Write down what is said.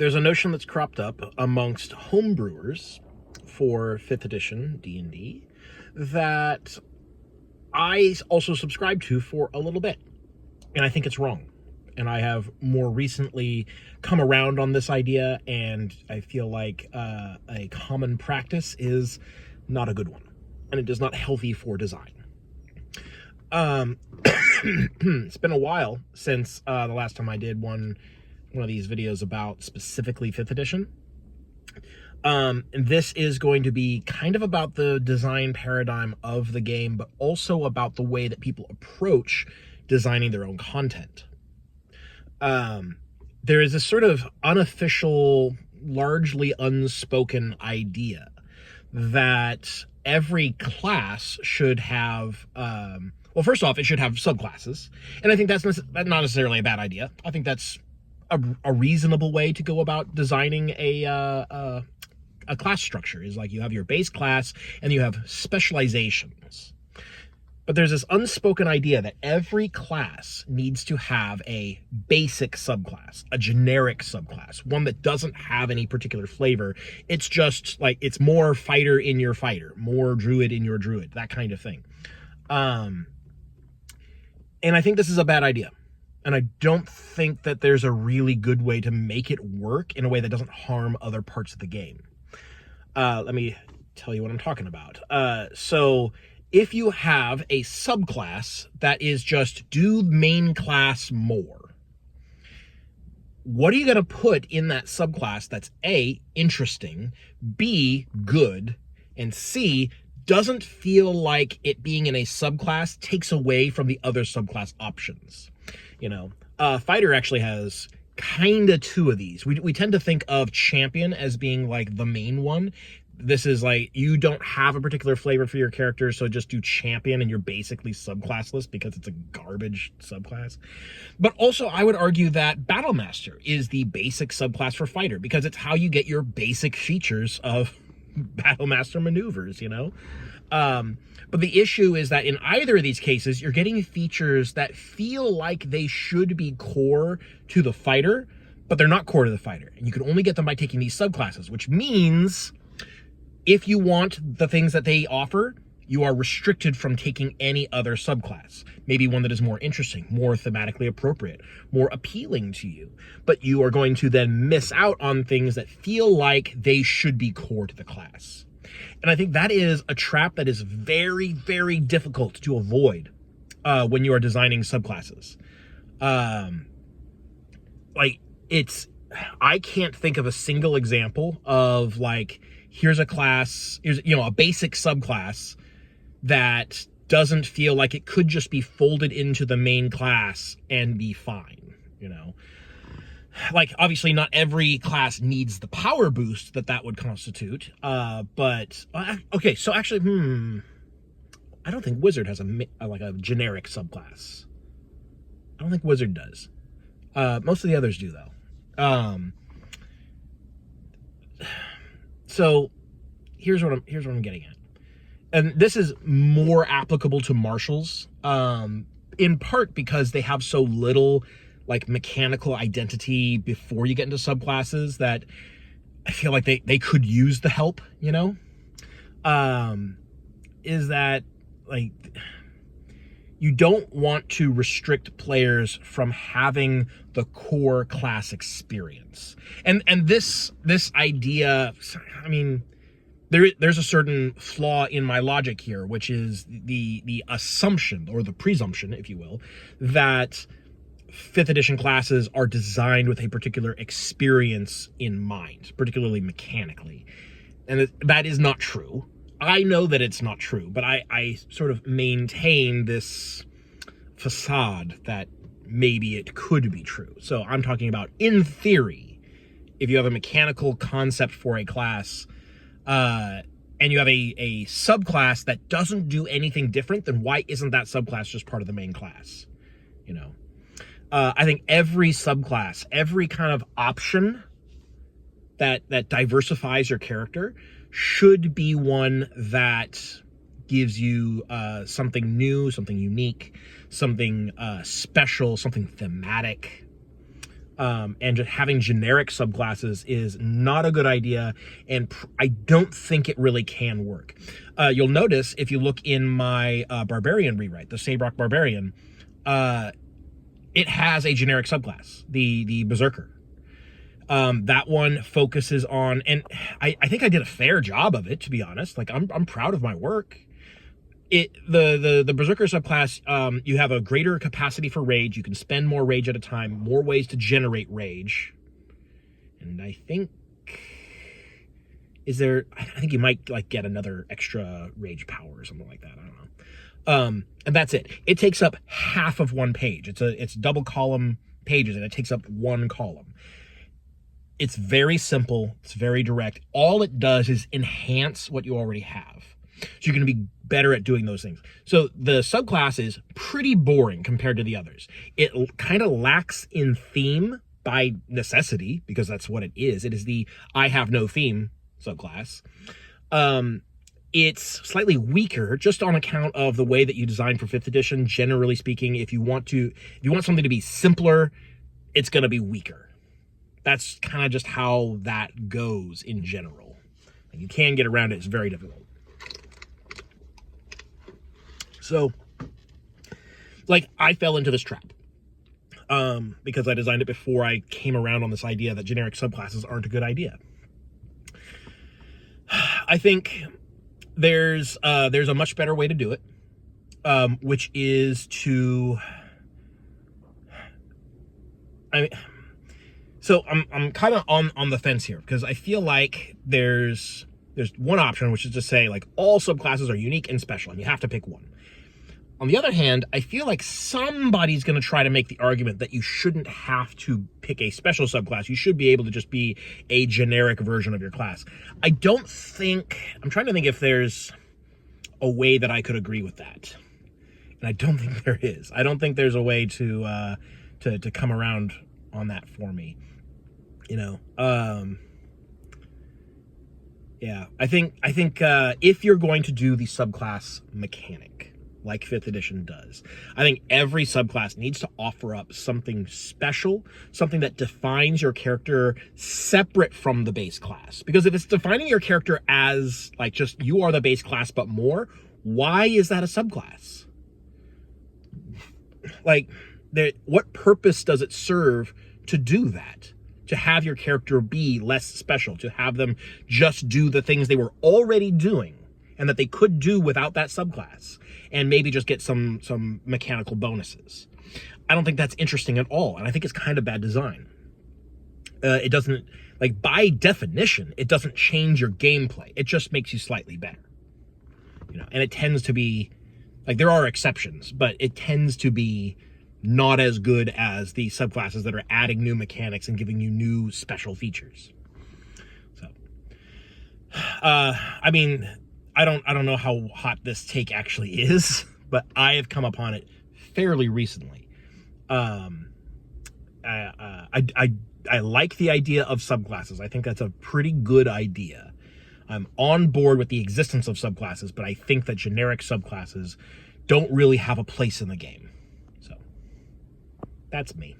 there's a notion that's cropped up amongst homebrewers for 5th edition D&D that I also subscribe to for a little bit, and I think it's wrong. And I have more recently come around on this idea, and I feel like a common practice is not a good one, and it is not healthy for design. It's been a while since the last time I did one of these videos about specifically 5th edition. And this is going to be kind of about the design paradigm of the game, but also about the way that people approach designing their own content. There is a sort of unofficial, largely unspoken idea that every class should have, well, first off, it should have subclasses. And I think that's not necessarily a bad idea. I think that's a reasonable way to go about designing a class structure, is like you have your base class and you have specializations. But there's this unspoken idea that every class needs to have a basic subclass, a generic subclass, one that doesn't have any particular flavor. It's just like, it's more fighter in your fighter, more druid in your druid, that kind of thing. And I think this is a bad idea. And I don't think that there's a really good way to make it work in a way that doesn't harm other parts of the game. Let me tell you what I'm talking about. So if you have a subclass that is just do main class more, what are you going to put in that subclass that's A, interesting, B, good, and C, doesn't feel like it being in a subclass takes away from the other subclass options? You know, fighter actually has kind of two of these. We tend to think of champion as being like the main one. This is like, you don't have a particular flavor for your character, so just do champion and you're basically subclassless because it's a garbage subclass. But also, I would argue that Battlemaster is the basic subclass for fighter because it's how you get your basic features of Battlemaster maneuvers, you know? But the issue is that in either of these cases, you're getting features that feel like they should be core to the fighter, but they're not core to the fighter. And you can only get them by taking these subclasses, which means if you want the things that they offer, you are restricted from taking any other subclass. Maybe one that is more interesting, more thematically appropriate, more appealing to you. But you are going to then miss out on things that feel like they should be core to the class. And I think that is a trap that is very, very difficult to avoid when you are designing subclasses. I can't think of a single example of like, here's a class, here's, you know, a basic subclass that doesn't feel like it could just be folded into the main class and be fine, you know? Like, obviously not every class needs the power boost that would constitute, but, okay, so actually, I don't think Wizard has a generic subclass. I don't think Wizard does. Most of the others do, though. So here's what I'm getting at. And this is more applicable to martials, in part because they have so little like mechanical identity before you get into subclasses that I feel like they could use the help, you know? Is that like, you don't want to restrict players from having the core class experience. And this idea, I mean, there's a certain flaw in my logic here, which is the assumption, or the presumption, if you will, that 5th edition classes are designed with a particular experience in mind, particularly mechanically. And that is not true. I know that it's not true, but I sort of maintain this facade that maybe it could be true. So I'm talking about, in theory, if you have a mechanical concept for a class, and you have a subclass that doesn't do anything different, then why isn't that subclass just part of the main class? You know? I think every subclass, every kind of option that diversifies your character should be one that gives you something new, something unique, something special, something thematic. And just having generic subclasses is not a good idea, and I don't think it really can work. You'll notice if you look in my Barbarian rewrite, the Sabrock Barbarian, it has a generic subclass, the Berserker. That one focuses on, and I think I did a fair job of it, to be honest. Like, I'm proud of my work. The Berserker subclass, you have a greater capacity for rage. You can spend more rage at a time, more ways to generate rage. And I think, I think you might like get another extra rage power or something like that. I don't know. And that's it. It takes up half of one page. It's double column pages, and it takes up one column. It's very simple. It's very direct. All it does is enhance what you already have. So you're going to be better at doing those things. So the subclass is pretty boring compared to the others. It kind of lacks in theme by necessity, because that's what it is. It is the I have no theme subclass. It's slightly weaker just on account of the way that you design for 5th edition. Generally speaking, if you want something to be simpler, it's going to be weaker. That's kind of just how that goes in general. You can get around it. It's very difficult. So, like, I fell into this trap because I designed it before I came around on this idea that generic subclasses aren't a good idea. I think there's a much better way to do it, which is to, so I'm kind of on the fence here, because I feel like there's one option, which is to say, like, all subclasses are unique and special, and you have to pick one. On the other hand, I feel like somebody's going to try to make the argument that you shouldn't have to pick a special subclass. You should be able to just be a generic version of your class. I'm trying to think if there's a way that I could agree with that. And I don't think there is. I don't think there's a way to come around on that for me. Yeah, I think if you're going to do the subclass mechanic, like 5th edition does, I think every subclass needs to offer up something special, something that defines your character separate from the base class. Because if it's defining your character as, like, just you are the base class but more, why is that a subclass? Like, what purpose does it serve to do that? To have your character be less special, to have them just do the things they were already doing and that they could do without that subclass, and maybe just get some mechanical bonuses. I don't think that's interesting at all, and I think it's kind of bad design. It doesn't, like, by definition, it doesn't change your gameplay. It just makes you slightly better. And it tends to be, like, there are exceptions, but it tends to be not as good as the subclasses that are adding new mechanics and giving you new special features. So, I mean, I don't know how hot this take actually is, but I have come upon it fairly recently. I like the idea of subclasses. I think that's a pretty good idea. I'm on board with the existence of subclasses, but I think that generic subclasses don't really have a place in the game. So, that's me.